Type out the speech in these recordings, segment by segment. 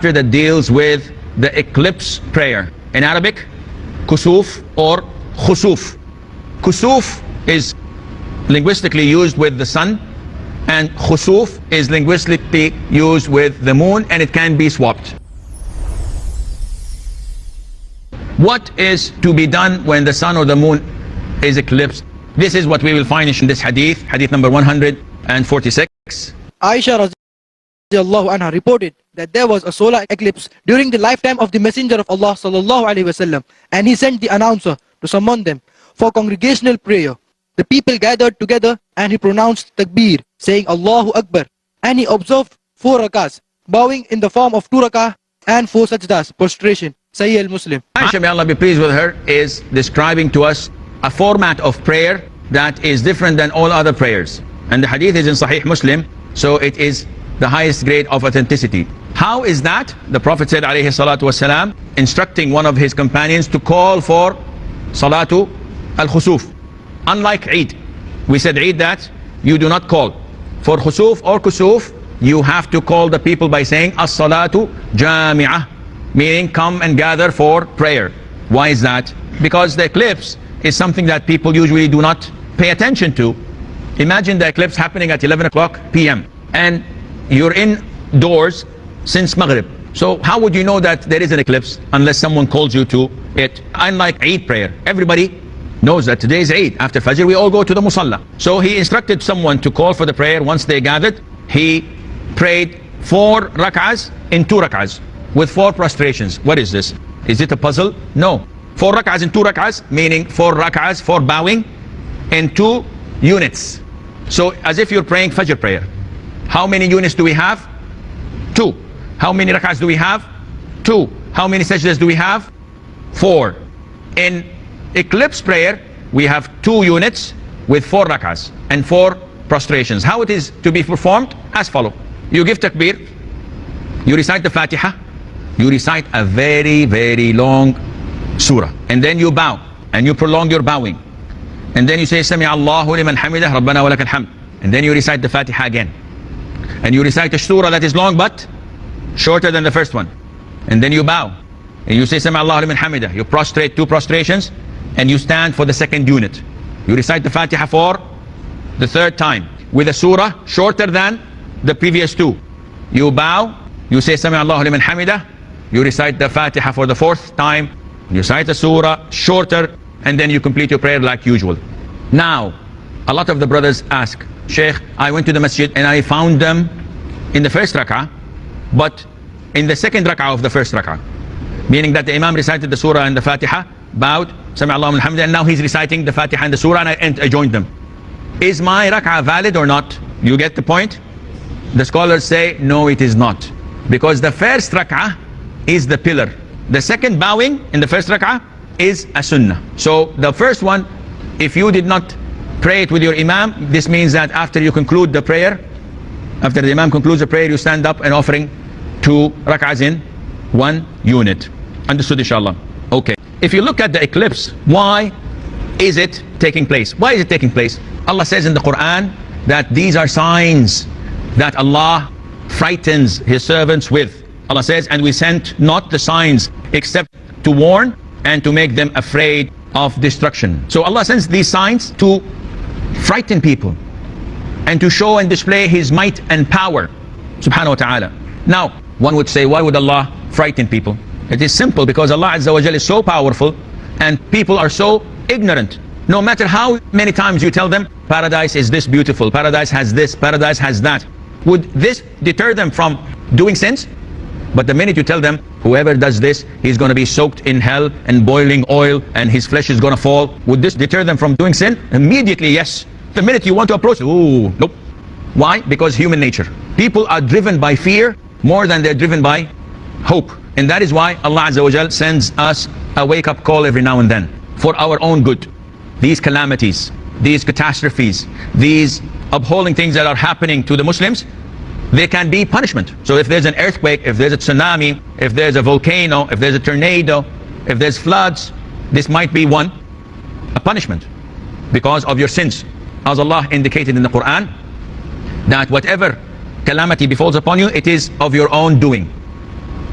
that deals with the eclipse prayer. In Arabic, Khusuf or Khusuf. Khusuf is linguistically used with the sun, and Khusuf is linguistically used with the moon, and it can be swapped. What is to be done when the sun or the moon is eclipsed? This is what we will find in this hadith, hadith number 146. Aisha radiallahu anha reported that there was a solar eclipse during the lifetime of the Messenger of Allah sallallahu alaihi wasallam, and he sent the announcer to summon them for congregational prayer. The people gathered together and he pronounced takbir, saying Allahu Akbar, and he observed 4 rakahs, bowing in the form of 2 rakah and 4 sajdas, prostration. Sahih al-Muslim. Aisha, may Allah be pleased with her, is describing to us a format of prayer that is different than all other prayers. And the hadith is in Sahih Muslim, so it is the highest grade of authenticity. How is that? The Prophet said, alayhi salatu wasalam, instructing one of his companions to call for Salatul Khusuf. Unlike Eid, we said Eid that you do not call. For Khusuf or Kusuf, you have to call the people by saying As-Salatu Jami'ah, meaning come and gather for prayer. Why is that? Because the eclipse is something that people usually do not pay attention to. Imagine the eclipse happening at 11 o'clock p.m. and you're indoors since Maghrib. So how would you know that there is an eclipse unless someone calls you to it? Unlike Eid prayer, everybody knows that today is Eid. After Fajr, we all go to the Musalla. So he instructed someone to call for the prayer. Once they gathered, he prayed 4 rak'ahs in 2 rak'ahs with 4 prostrations. What is this? Is it a puzzle? No. 4 rak'ahs in 2 rak'ahs, meaning 4 rak'ahs, 4 bowing in 2 units. So as if you're praying Fajr prayer. How many units do we have? 2. How many rak'ahs do we have? 2. How many sajdas do we have? 4. In eclipse prayer, we have 2 units with 4 rak'ahs and 4 prostrations. How it is to be performed? As follow. You give takbir, you recite the Fatiha, you recite a very, very long surah, and then you bow, and you prolong your bowing, and then you say Sami Allahu liman hamidah, Rabbana wa lakal hamd, and then you recite the Fatiha again, and you recite a surah that is long but shorter than the first one, and then you bow, and you say Sami Allahu liman hamidah, you prostrate 2 prostrations, and you stand for the second unit. You recite the Fatiha for the 3rd time with a surah shorter than the previous 2. You bow, you say Sami Allahu liman hamidah, you recite the Fatiha for the 4th time, you recite the surah shorter, and then you complete your prayer like usual. Now, a lot of the brothers ask, Sheikh, I went to the masjid and I found them in the first rak'ah, but in the second rak'ah of the first rak'ah, meaning that the Imam recited the surah and the Fatiha, bowed, Sami Allahu liman hamidah, and now he's reciting the Fatiha and the surah, and I joined them. Is my rak'ah valid or not? You get the point? The scholars say, no, it is not. Because the first rak'ah is the pillar. The second bowing in the first rak'ah is a sunnah. So the first one, if you did not pray it with your imam, this means that after you conclude the prayer, after the imam concludes the prayer, you stand up and offering 2 rak'ahs in 1 unit. Understood, inshallah? Okay. If you look at the eclipse, why is it taking place? Why is it taking place? Allah says in the Quran that these are signs that Allah frightens his servants with. Allah says, and we sent not the signs except to warn and to make them afraid of destruction. So Allah sends these signs to frighten people and to show and display his might and power, subhanahu wa ta'ala. Now, one would say, why would Allah frighten people? It is simple, because Allah Azza wa Jal is so powerful and people are so ignorant. No matter how many times you tell them, paradise is this beautiful, paradise has this, paradise has that, would this deter them from doing sins? But the minute you tell them, whoever does this, he's going to be soaked in hell and boiling oil and his flesh is going to fall, would this deter them from doing sin? Immediately, yes. The minute you want to approach, ooh, nope. Why? Because human nature. People are driven by fear more than they're driven by hope. And that is why Allah Azza wa Jal sends us a wake-up call every now and then for our own good. These calamities, these catastrophes, these appalling things that are happening to the Muslims, they can be punishment. So if there's an earthquake, if there's a tsunami, if there's a volcano, if there's a tornado, if there's floods, this might be a punishment because of your sins. As Allah indicated in the Quran, that whatever calamity befalls upon you, it is of your own doing.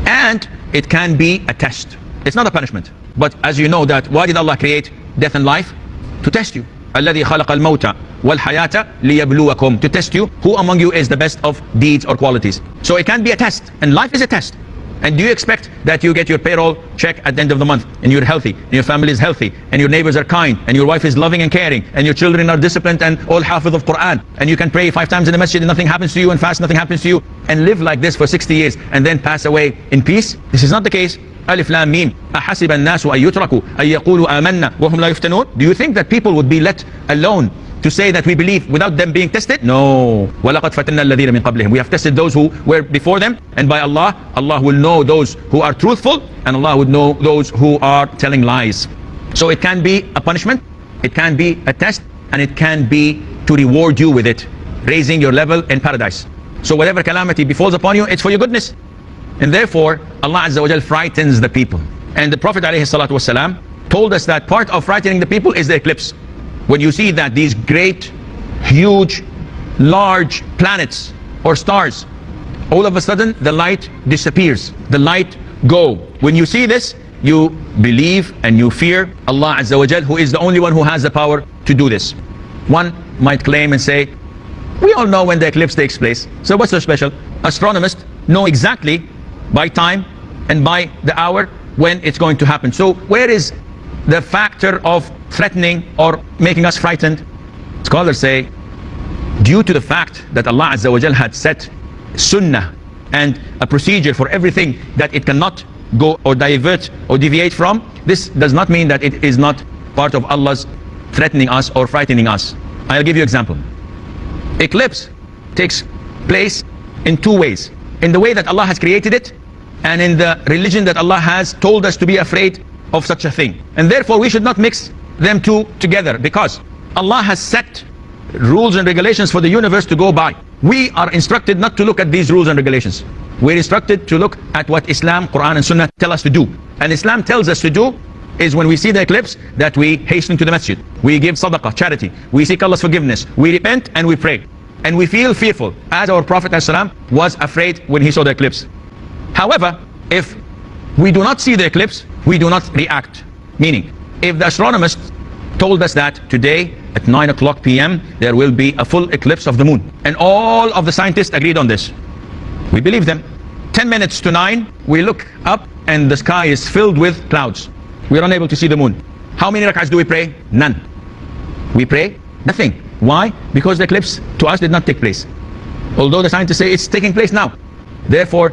And it can be a test. It's not a punishment. But as you know that, why did Allah create death and life? To test you. الذي خلق الموت والحياة ليبلوكم, to test you who among you is the best of deeds or qualities. So it can be a test, and life is a test. And do you expect that you get your payroll check at the end of the month, and you're healthy, and your family is healthy, and your neighbors are kind, and your wife is loving and caring, and your children are disciplined and all hafiz of Quran, and you can pray 5 times in the masjid and nothing happens to you, and fast, nothing happens to you, and live like this for 60 years and then pass away in peace? This is not the case. Alif Lam Mim. أحسب الناس أن يتركوا أن يقولوا آمنا وهم لا يفتنون. Do you think that people would be let alone to say that we believe without them being tested? No. وَلَقَدْ فَتَنَّا الَّذِينَ مِنْ قَبْلِهِمْ. We have tested those who were before them, and by Allah, Allah will know those who are truthful, and Allah would know those who are telling lies. So it can be a punishment, it can be a test, and it can be to reward you with it, raising your level in paradise. So whatever calamity befalls upon you, it's for your goodness. And therefore, Allah Azza wa Jal frightens the people. And the Prophet ﷺ told us that part of frightening the people is the eclipse. When you see that these great, huge, large planets or stars, all of a sudden the light disappears, the light go. When you see this, you believe and you fear Allah Azza wa Jal, who is the only one who has the power to do this. One might claim and say, we all know when the eclipse takes place, so what's so special? Astronomers know exactly by time and by the hour when it's going to happen. So where is the factor of threatening or making us frightened? Scholars say, due to the fact that Allah Azza wa Jal had set Sunnah and a procedure for everything that it cannot go or divert or deviate from, this does not mean that it is not part of Allah's threatening us or frightening us. I'll give you an example. Eclipse takes place in 2 ways. In the way that Allah has created it, and in the religion that Allah has told us to be afraid of such a thing. And therefore we should not mix them two together, because Allah has set rules and regulations for the universe to go by. We are instructed not to look at these rules and regulations. We're instructed to look at what Islam, Quran and Sunnah tell us to do. And Islam tells us to do is, when we see the eclipse, that we hasten to the masjid, we give sadaqah, charity, we seek Allah's forgiveness, we repent and we pray. And we feel fearful, as our Prophet ﷺ was afraid when he saw the eclipse. However, if we do not see the eclipse, we do not react. Meaning, if the astronomers told us that today at 9 o'clock p.m. there will be a full eclipse of the moon, and all of the scientists agreed on this, we believe them. 10 minutes to 9, we look up and the sky is filled with clouds. We are unable to see the moon. How many rak'ahs do we pray? None. We pray nothing. Why? Because the eclipse to us did not take place, although the scientists say it's taking place now. Therefore,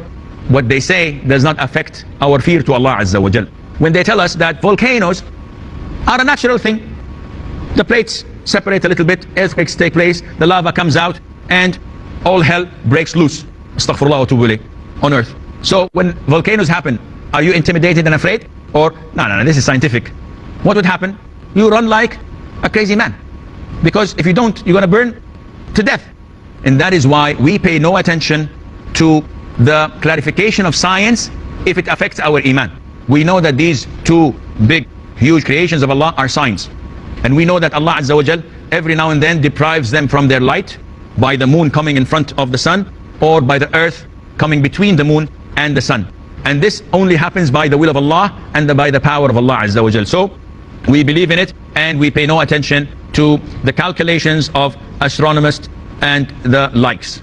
what they say does not affect our fear to Allah Azza wa Jal. When they tell us that volcanoes are a natural thing, the plates separate a little bit, earthquakes take place, the lava comes out, and all hell breaks loose, astaghfirullah wa tubu ilayh, on earth. So when volcanoes happen, are you intimidated and afraid? Or, no, this is scientific. What would happen? You run like a crazy man. Because if you don't, you're going to burn to death. And that is why we pay no attention to the clarification of science if it affects our iman. We know that these 2 big, huge creations of Allah are signs. And we know that Allah Azza wa Jal every now and then deprives them from their light by the moon coming in front of the sun, or by the earth coming between the moon and the sun. And this only happens by the will of Allah and by the power of Allah Azza wa Jal. So we believe in it, and we pay no attention to the calculations of astronomers and the likes.